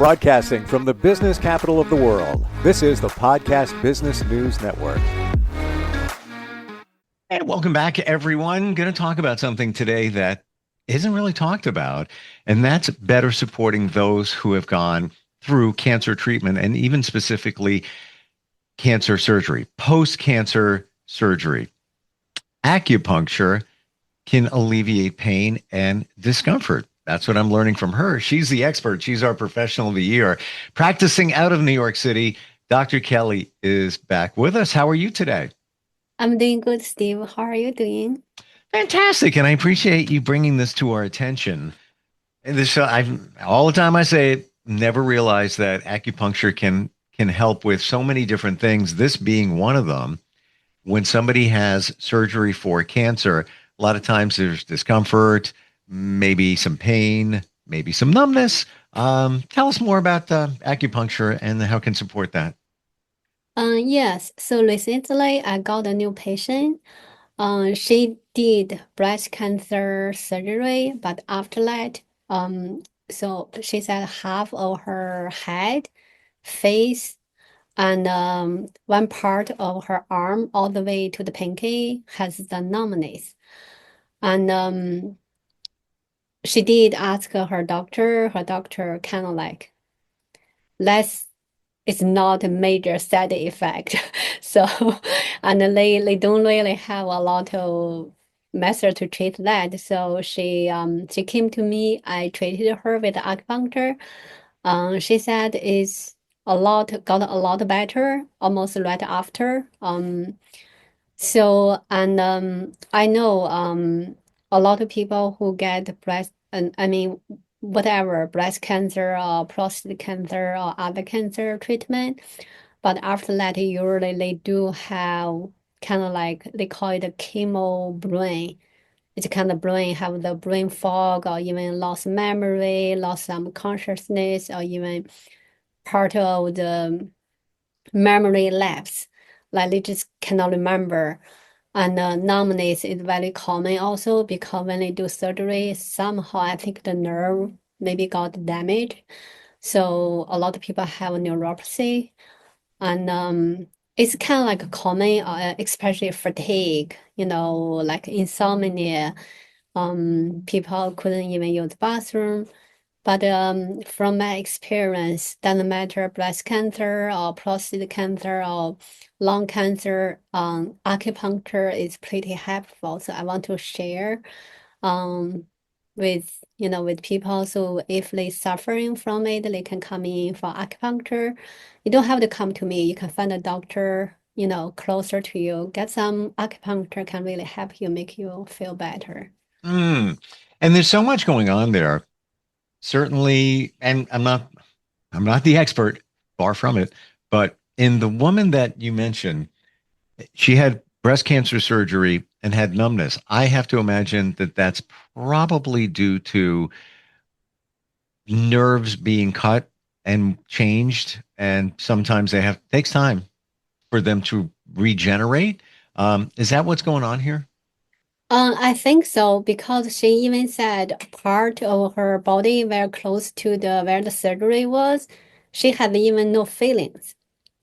Broadcasting from the business capital of the world, this is the Podcast Business News Network. And welcome back, everyone. Going to talk about something today that isn't really talked about, and that's better supporting those who have gone through cancer treatment and even specifically cancer surgery, post-cancer surgery. Acupuncture can alleviate pain and discomfort. That's what I'm learning from her. She's the expert. She's our professional of the year. Practicing out of New York City, Dr. Kelly is back with us. How are you today? I'm doing good, Steve. How are you doing? Fantastic. And I appreciate you bringing this to our attention. And this, all the time I say it, never realized that acupuncture can help with so many different things, this being one of them. When somebody has surgery for cancer, a lot of times there's discomfort, maybe some pain, maybe some numbness. Tell us more about acupuncture and how it can support that. Yes. So recently I got a new patient. She did breast cancer surgery, but after that, so she said half of her head, face, and one part of her arm, all the way to the pinky, has the numbness. And she did ask her doctor. Her doctor kind of like, it's not a major side effect. So, and they don't really have a lot of method to treat that. So she came to me. I treated her with acupuncture. She said got a lot better almost right after. I know a lot of people who get breast cancer or prostate cancer or other cancer treatment. But after that, usually they do have kind of like, they call it a chemo brain. It's kind of brain, have the brain fog or even lost memory, lost some consciousness, or even part of the memory lapse. Like they just cannot remember. And numbness is very common also because when they do surgery, somehow I think the nerve maybe got damaged. So a lot of people have neuropathy. And it's kind of like a common, especially fatigue, like insomnia. People couldn't even use the bathroom. But from my experience, doesn't matter breast cancer or prostate cancer or lung cancer, acupuncture is pretty helpful. So I want to share with people. So if they suffering from it, they can come in for acupuncture. You don't have to come to me. You can find a doctor, closer to you. Get some acupuncture can really help you, make you feel better. And there's so much going on there. Certainly, and I'm not the expert, far from it, but in the woman that you mentioned, she had breast cancer surgery and had numbness. I have to imagine that that's probably due to nerves being cut and changed, and sometimes takes time for them to regenerate. Is that what's going on here? I think so, because she even said part of her body very close to where the surgery was, she had even no feelings.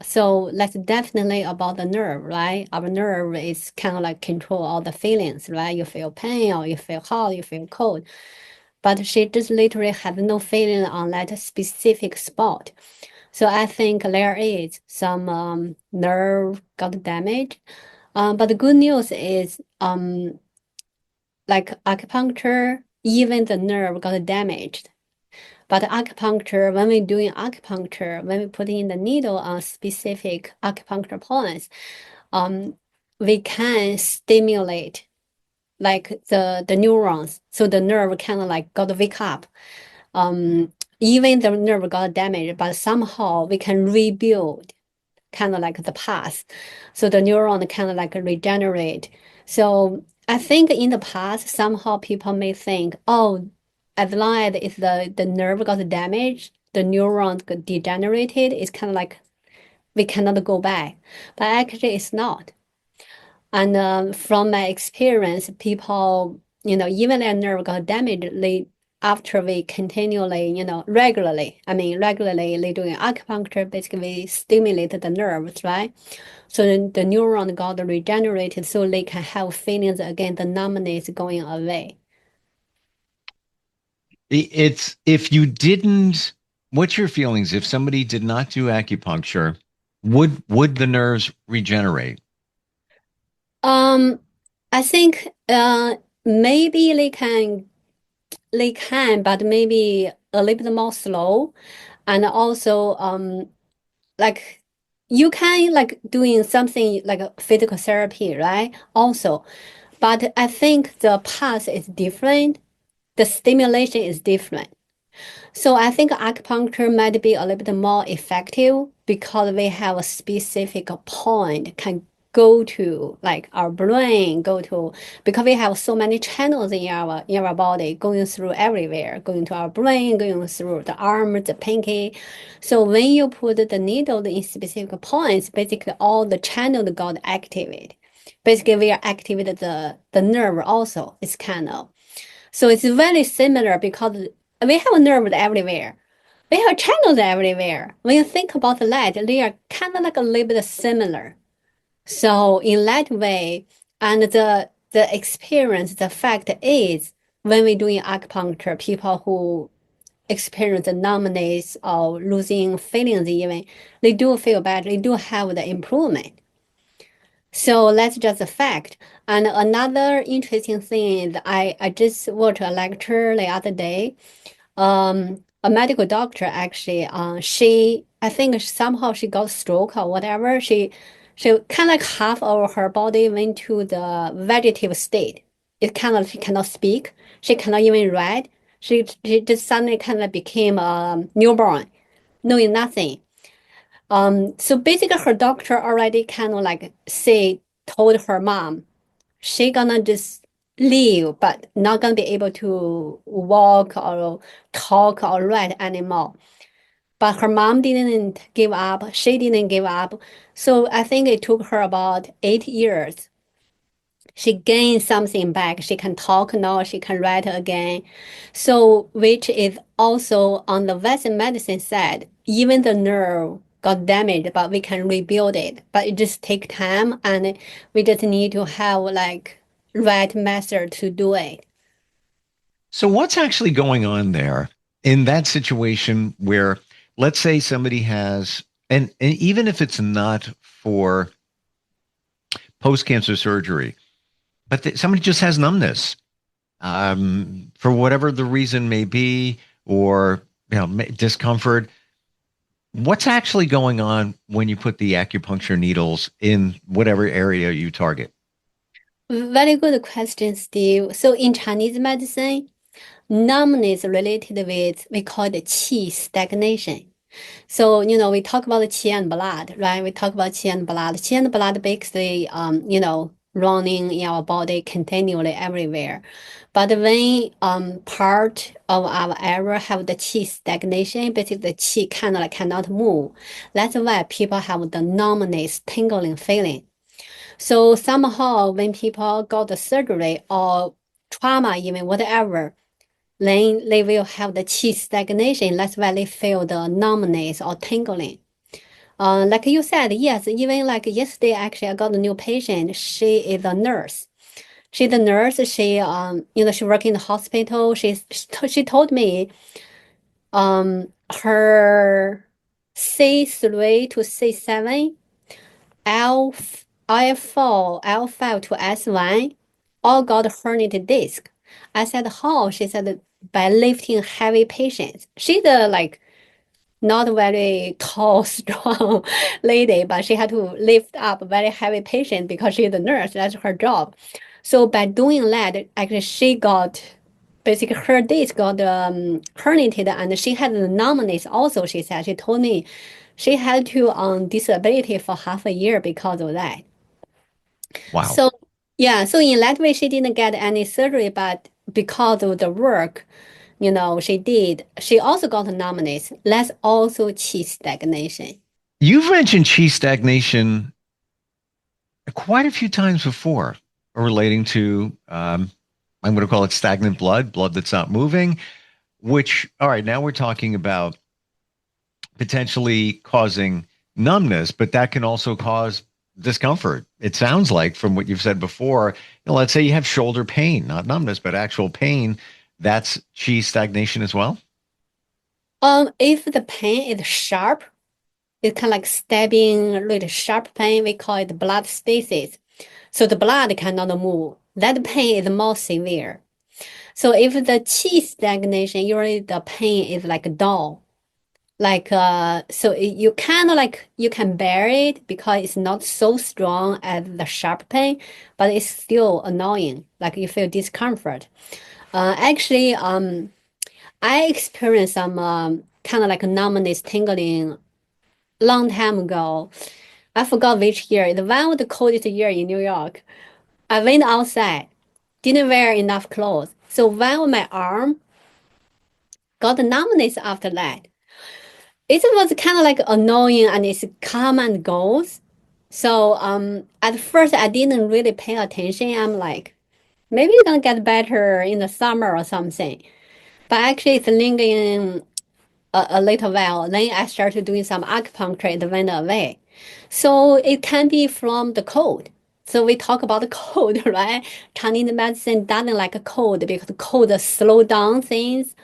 So that's definitely about the nerve, right? Our nerve is kind of like control all the feelings, right? You feel pain or you feel hot, you feel cold. But she just literally had no feeling on that specific spot. So I think there is some nerve got damaged. But the good news is like acupuncture, even the nerve got damaged. But acupuncture, when we're doing acupuncture, when we put in the needle on specific acupuncture points, we can stimulate like the neurons. So the nerve kind of like got to wake up. Even the nerve got damaged, but somehow we can rebuild kind of like the past. So the neuron kind of like regenerate. So I think in the past, somehow people may think, oh, as long as if the nerve got damaged, the neuron got degenerated, it's kind of like we cannot go back. But actually, it's not. And from my experience, people, even their nerve got damaged, after we continually, regularly doing acupuncture, basically we stimulate the nerves, right? So then the neuron got regenerated so they can have feelings again, the numbness going away. It's if you didn't, what's your feelings if somebody did not do acupuncture? Would the nerves regenerate? Um, I think maybe they can, but maybe a little bit more slow. And also like you can like doing something like a physical therapy, right? Also, but I think the path is different. The stimulation is different. So I think acupuncture might be a little bit more effective because we have a specific point can go to like our brain, go to because we have so many channels in our body going through everywhere, going to our brain, going through the arm, the pinky. So when you put the needle in specific points, basically all the channels got activated. Basically, we are activated the nerve also. It's kind of. So it's very similar because we have nerves everywhere. We have channels everywhere. When you think about that, they are kind of like a little bit similar. So in that way, and the experience, the fact is when we're doing acupuncture, people who experience the numbness or losing feelings even, they do feel better. They do have the improvement. So that's just a fact. And another interesting thing is I just watched a lecture the other day. A medical doctor actually, I think somehow she got stroke or whatever. She kind of like half of her body went to the vegetative state. She cannot speak. She cannot even read. She just suddenly kind of became a newborn, knowing nothing. So basically her doctor already kind of like told her mom, she gonna just live, but not gonna be able to walk or talk or write anymore. But her mom didn't give up. She didn't give up. So I think it took her about 8 years. She gained something back. She can talk now. She can write again. So, which is also on the Western medicine side, even the nerve got damaged, but we can rebuild it. But it just take time, and we just need to have like right method to do it. So what's actually going on there in that situation where, let's say somebody has, and even if it's not for post-cancer surgery, but somebody just has numbness, for whatever the reason may be, or discomfort. What's actually going on when you put the acupuncture needles in whatever area you target? Very good question, Steve. So in Chinese medicine, numbness related with we call it qi stagnation. So, we talk about the qi and blood, right? We talk about qi and blood. Qi and blood basically, running in our body continually everywhere. But when part of our area have the qi stagnation, basically the qi kind of like cannot move. That's why people have the numbness, tingling feeling. So somehow when people got the surgery or trauma, even whatever, then they will have the qi stagnation. That's why they feel the numbness or tingling. Like you said, yes, even like yesterday, actually, I got a new patient. She is a nurse. She's a nurse. She works in the hospital. She told me, her C3 to C7, L4, L5 to S1, all got herniated disc. I said, how? She said, by lifting heavy patients. She's a like not very tall, strong lady, but she had to lift up very heavy patient because she's a nurse. That's her job. So by doing that, actually she got basically her disc got herniated and she had the numbness also, she said. She told me she had to on disability for half a year because of that. Wow. So yeah, so in that way she didn't get any surgery, but because of the work, she did. She also got a numbness. That's also qi stagnation. You've mentioned chi stagnation quite a few times before, relating to, I'm going to call it stagnant blood, blood that's not moving. which, all right, now we're talking about potentially causing numbness, but that can also cause discomfort. It sounds like from what you've said before, let's say you have shoulder pain, not numbness, but actual pain. That's chi stagnation as well. If the pain is sharp, it's kind of like stabbing, really sharp pain. We call it blood stasis. So the blood cannot move. That pain is more severe. So if the chi stagnation, usually the pain is like dull. Like so you kind of like you can bear it because it's not so strong as the sharp pain, but it's still annoying. Like you feel discomfort. Actually, I experienced some kind of like numbness tingling long time ago. I forgot which year. It's one of the coldest year in New York. I went outside, didn't wear enough clothes. So one of my arm got numbness after that. It was kind of like annoying and it's come and goes. So at first I didn't really pay attention. I'm like, maybe it's gonna get better in the summer or something. But actually it's lingering a little while. Then I started doing some acupuncture, it went away. So it can be from the cold. So we talk about the cold, right? Chinese medicine doesn't like a cold because cold slow down things.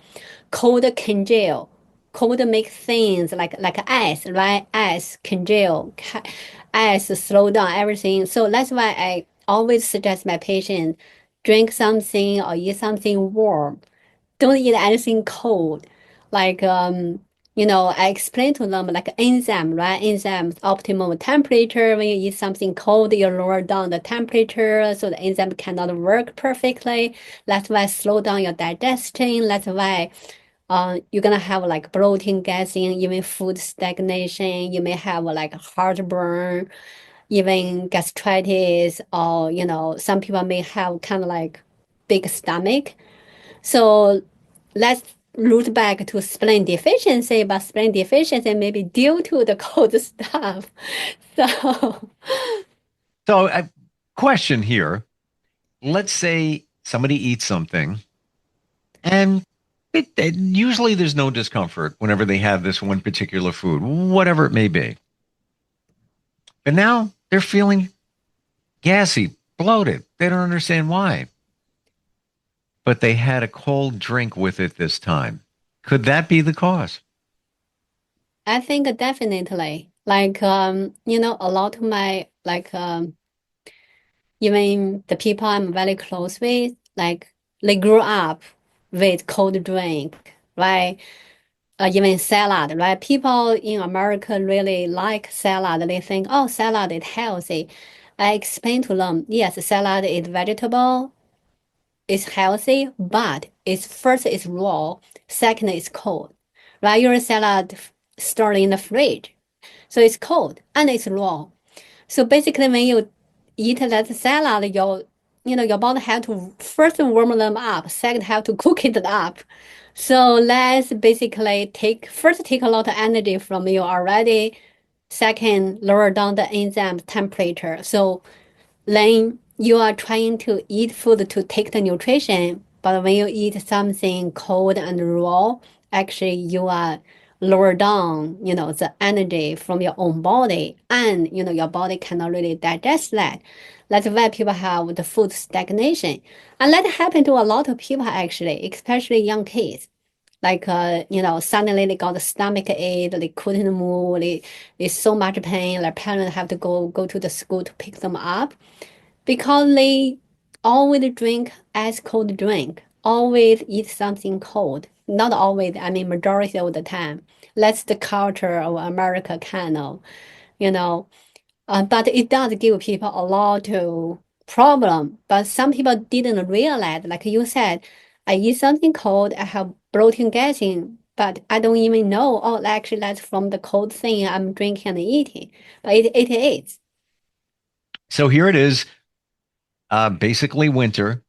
Cold congeal. Cold make things like ice, right? Ice congeal, ice slow down everything. So that's why I always suggest my patients drink something or eat something warm. Don't eat anything cold. Like I explain to them like enzyme, right? Enzyme optimum temperature. When you eat something cold, you lower down the temperature so the enzyme cannot work perfectly. That's why slow down your digestion. That's why you're gonna have like bloating, gassing, even food stagnation. You may have like heartburn, even gastritis, or some people may have kind of like big stomach. So let's root back to spleen deficiency, but spleen deficiency may be due to the cold stuff. So So, a question here. Let's say somebody eats something and usually there's no discomfort whenever they have this one particular food, whatever it may be. But now they're feeling gassy, bloated. They don't understand why. But they had a cold drink with it this time. Could that be the cause? I think definitely like a lot of my like even the people I'm very close with, like they grew up with cold drink, right? Even salad, right? People in America really like salad. They think, oh, salad is healthy. I explain to them, yes, salad is vegetable, it's healthy, but it's first it's raw, second it's cold, right? Your salad stored in the fridge, so it's cold and it's raw. So basically, when you eat that salad, your body have to first warm them up, second have to cook it up. So let's basically take a lot of energy from you already. Second, lower down the enzyme temperature. So then you are trying to eat food to take the nutrition, but when you eat something cold and raw, actually you are lower down, the energy from your own body, and your body cannot really digest that. That's why people have the food stagnation, and that happen to a lot of people actually, especially young kids. Like suddenly they got a stomach ache, they couldn't move, they so much pain, their parents have to go to the school to pick them up because they always drink ice cold drink, always eat something cold. Not always, I mean majority of the time. That's the culture of America kind of, you know. But it does give people a lot of problem. But some people didn't realize, like you said, I eat something cold, I have bloating gassing, but I don't even know, oh, actually that's from the cold thing I'm drinking and eating. But it is. So here it is, basically winter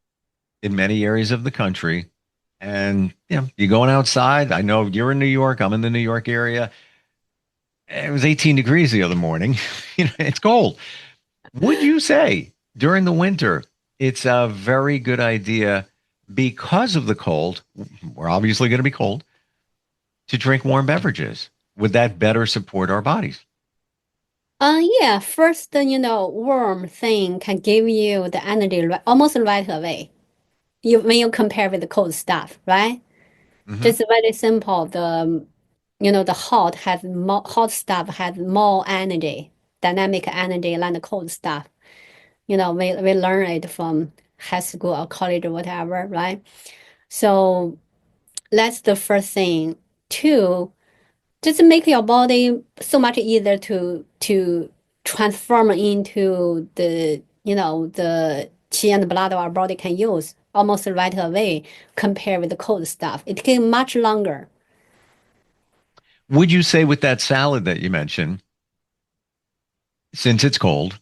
in many areas of the country. And you're going outside. I know you're in New York. I'm in the New York area. It was 18 degrees the other morning. It's cold. Would you say during the winter, it's a very good idea because of the cold, we're obviously going to be cold, to drink warm beverages. Would that better support our bodies? Yeah, first, warm thing can give you the energy almost right away. When you compare with the cold stuff, right? Hmm. Just very simple. The hot stuff has more energy, dynamic energy than the cold stuff. We learn it from high school or college or whatever, right? So that's the first thing. Two, just make your body so much easier to transform into the qi and blood our body can use almost right away compared with the cold stuff. It takes much longer. Would you say with that salad that you mentioned, since it's cold,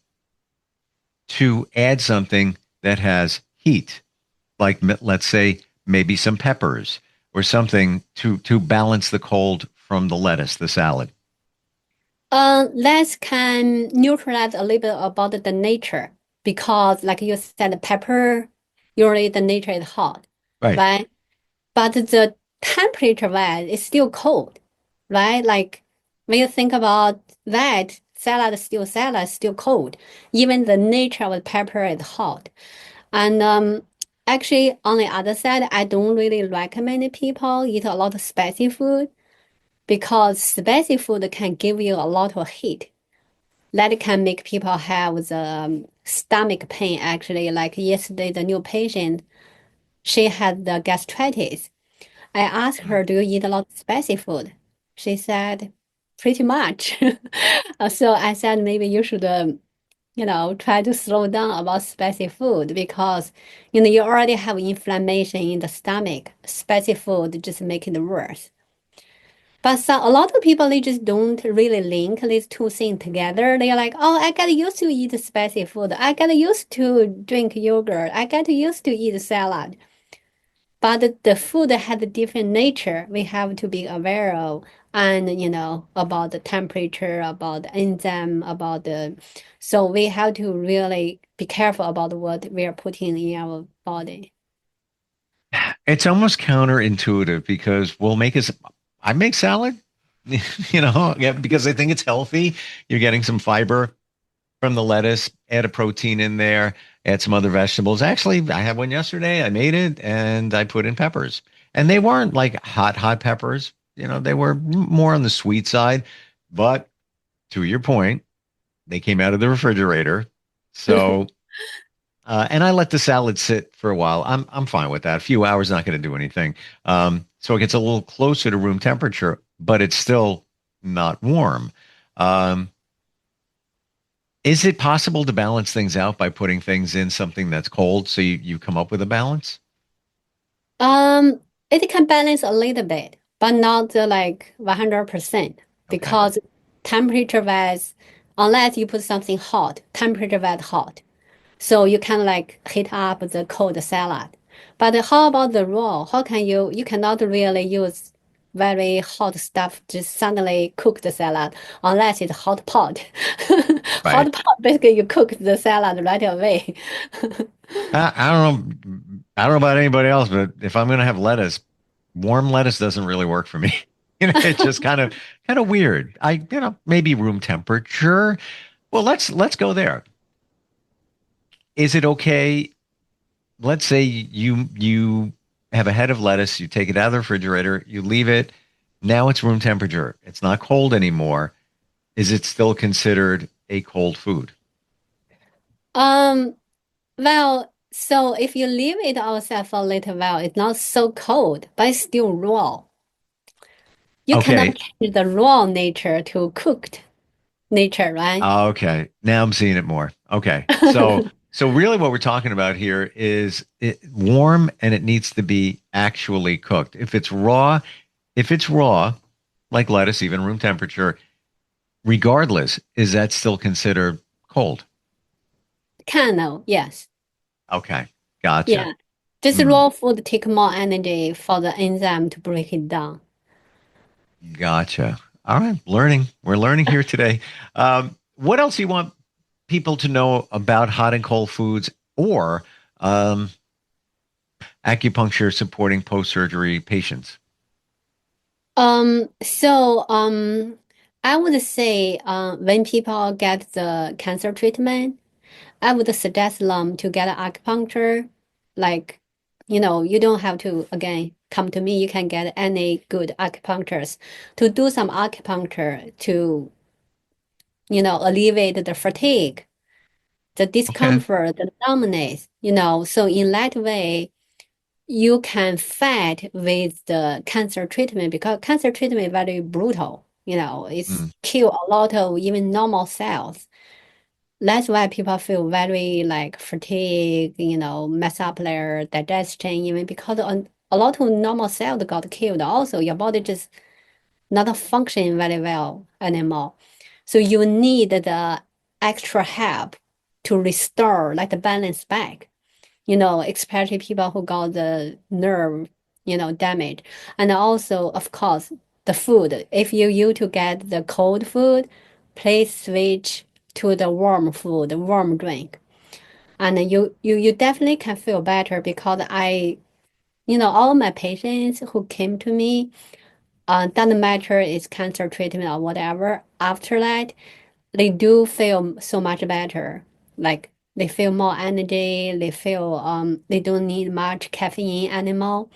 to add something that has heat, like let's say maybe some peppers or something to balance the cold from the lettuce, the salad? Let's can neutralize a little bit about the nature because, like you said, pepper usually the nature is hot, Right. right? But the temperature wise is still cold, right? Like when you think about that, salad, still cold. Even the nature of the pepper is hot. And actually, on the other side, I don't really recommend people eat a lot of spicy food because spicy food can give you a lot of heat. That can make people have the stomach pain. Actually, like yesterday, the new patient, she had the gastritis. I asked her, "Do you eat a lot of spicy food?" She said, "Pretty much." So I said, maybe you should, try to slow down about spicy food because, you already have inflammation in the stomach. Spicy food just make it worse. But a lot of people, they just don't really link these two things together. They're like, oh, I got used to eat spicy food. I got used to drink yogurt. I got used to eat salad. But the food has a different nature we have to be aware of. And, about the temperature, about the enzyme, so we have to really be careful about what we are putting in our body. It's almost counterintuitive because I make salad, yeah, because I think it's healthy. You're getting some fiber from the lettuce, add a protein in there, add some other vegetables. Actually, I had one yesterday. I made it and I put in peppers. And they weren't like hot peppers. They were more on the sweet side. But to your point, they came out of the refrigerator. So, and I let the salad sit for a while. I'm fine with that. A few hours not going to do anything. So it gets a little closer to room temperature, but it's still not warm. Um, Is it possible to balance things out by putting things in something that's cold so you come up with a balance? Um, it can balance a little bit, but not like 100% Okay. because temperature wise, unless you put something hot, temperature wise hot. So you can like heat up the cold salad. But how about the raw? How can you cannot really use very hot stuff just suddenly cook the salad unless it's hot pot. Right. Hot pot, basically you cook the salad right away. I don't know. I don't know about anybody else, but if I'm going to have lettuce, warm lettuce doesn't really work for me. It's just kind of weird. Maybe room temperature. Well, let's go there. Is it okay? Let's say you have a head of lettuce, you take it out of the refrigerator, you leave it. Now it's room temperature. It's not cold anymore. Is it still considered a cold food? Um, well, so if you leave it outside for a little while, it's not so cold, but it's still raw. You cannot Okay. change the raw nature to cooked nature, right? Okay. Now I'm seeing it more. Okay. So really what we're talking about here is it warm and it needs to be actually cooked. If it's raw, like lettuce, even room temperature, regardless, is that still considered cold? Kind of, yes. Okay. Gotcha. Yeah. Just Hmm. raw food take more energy for the enzyme to break it down. Gotcha. All right. Learning. We're learning here today. What else do you want people to know about hot and cold foods or um, acupuncture supporting post-surgery patients? I would say when people get the cancer treatment, I would suggest them to get acupuncture. Like, you don't have to, again, come to me. You can get any good acupuncturists to do some acupuncture to, alleviate the fatigue, the Okay. discomfort, the numbness, So in that way, you can fight with the cancer treatment because cancer treatment is very brutal. It's Mm, kill a lot of even normal cells. That's why people feel very like fatigue, mess up their digestion, even because a lot of normal cells got killed. Also, your body just not functioning very well anymore. So you need the extra help to restore like the balance back, especially people who got the nerve, damage. And also, of course, the food. If you used to get the cold food, please switch to the warm food, warm drink. And you definitely can feel better because all my patients who came to me, doesn't matter it's cancer treatment or whatever, after that, they do feel so much better. Like they feel more energy, they feel they don't need much caffeine anymore.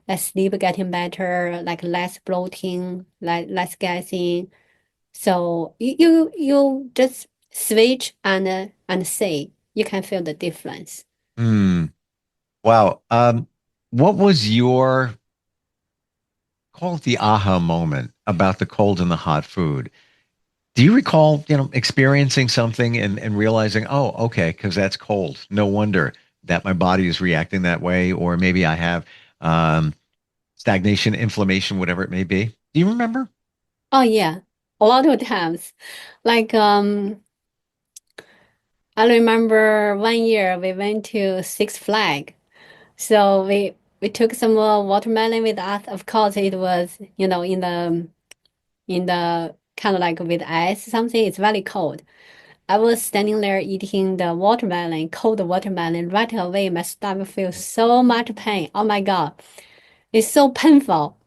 Their sleep getting better, like less bloating, like less gassing. So you just switch and see. You can feel the difference. mm. Wow. What was your call it the aha moment about the cold and the hot food? Do you recall, experiencing something and realizing, oh, okay, because that's cold. No wonder that my body is reacting that way, or maybe I have um, stagnation, inflammation, whatever it may be. Do you remember? Oh yeah, a lot of times. Like I remember one year we went to Six Flags. So we took some watermelon with us. Of course, it was in the kind of like with ice something. It's very cold. I was standing there eating the watermelon, cold watermelon. Right away, my stomach feels so much pain. Oh my God, it's so painful.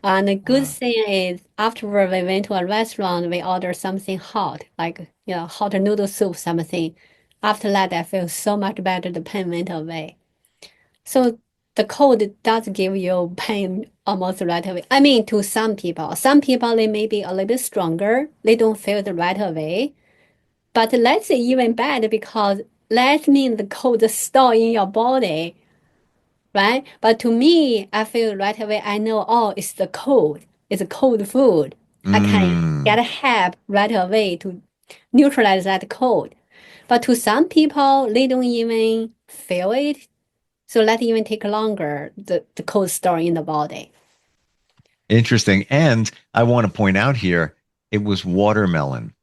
And the good Uh, thing is, afterward, we went to a restaurant. We ordered something hot, like hot noodle soup, something. After that, I feel so much better. The pain went away. So the cold does give you pain almost right away. I mean, to some people. Some people, they may be a little bit stronger. They don't feel it right away. But that's even bad because that means the cold store in your body, right? But to me, I feel right away, I know, oh, it's the cold. It's a cold food. I can mm, get help right away to neutralize that cold. But to some people, they don't even feel it, so that even take longer, the cold store in the body. interesting. And I want to point out here, it was watermelon.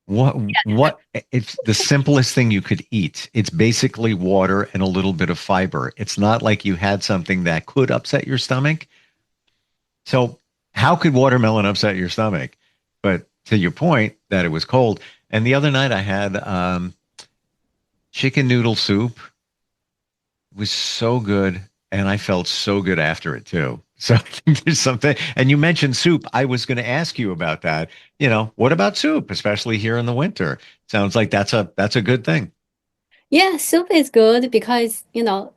What it's the simplest thing you could eat. It's basically water and a little bit of fiber. It's not like you had something that could upset your stomach. So how could watermelon upset your stomach? But to your point that it was cold. And the other night I had chicken noodle soup. It was so good. And I felt so good after it too. So I think there's something. And you mentioned soup. I was going to ask you about that. What about soup, especially here in the winter? Sounds like that's a good thing. Yeah, soup is good because,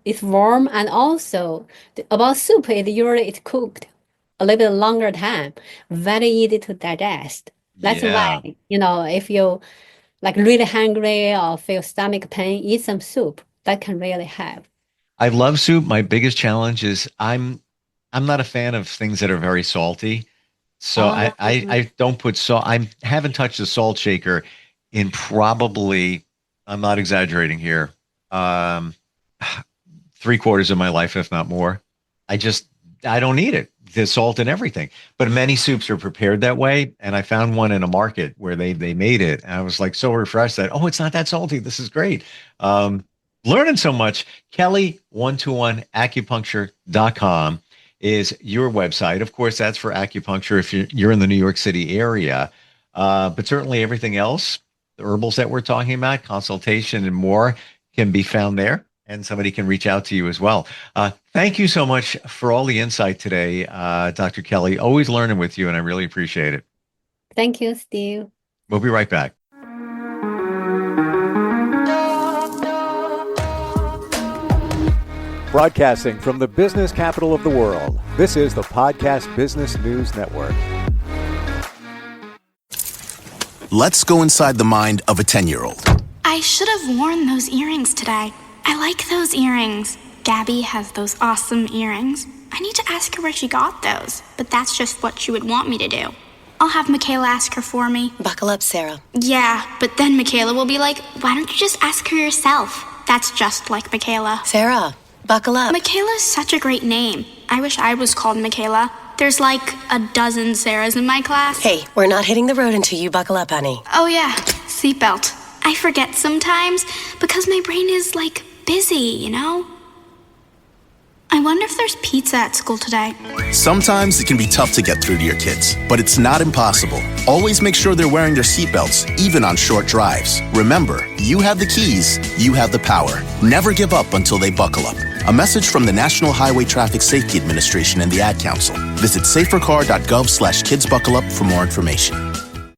it's warm and also about soup, it's cooked a little bit longer time, very easy to digest. That's why, Yeah. if you like really hungry or feel stomach pain, eat some soup. That can really help. I love soup. My biggest challenge is I'm not a fan of things that are very salty. So I, Oh, I, I don't put salt. I haven't touched a salt shaker in probably, I'm not exaggerating here, um, three-quarters of my life, if not more. I just, I don't need it. There's salt in everything. But many soups are prepared that way. And I found one in a market where they made it. And I was like so refreshed that, oh, it's not that salty. This is great. Um, Learning so much. Kelly 121 acupuncture.com is your website. Of course, that's for acupuncture if you're in the New York City area. But certainly everything else, the herbals that we're talking about, consultation and more can be found there. and somebody can reach out to you as well. Thank you so much for all the insight today, Dr. Kelly. Always learning with you, and I really appreciate it. Thank you, Steve. We'll be right back. Broadcasting from the business capital of the world, this is the Podcast Business News Network. Let's go inside the mind of a 10-year-old. I should have worn those earrings today. I like those earrings. Gabby has those awesome earrings. I need to ask her where she got those, but that's just what she would want me to do. I'll have Michaela ask her for me. Buckle up, Sarah. Yeah, but then Michaela will be like, why don't you just ask her yourself? That's just like Michaela. Sarah, buckle up. Michaela's such a great name. I wish I was called Michaela. There's like a dozen Sarahs in my class. Hey, we're not hitting the road until you buckle up, honey. Oh yeah, seatbelt. I forget sometimes because my brain is like busy, you know? I wonder if there's pizza at school today. Sometimes it can be tough to get through to your kids, but it's not impossible. Always make sure they're wearing their seatbelts, even on short drives. Remember, you have the keys, you have the power. Never give up until they buckle up. A message from the National Highway Traffic Safety Administration and the Ad Council. Visit safercar.gov/kidsbuckleup for more information.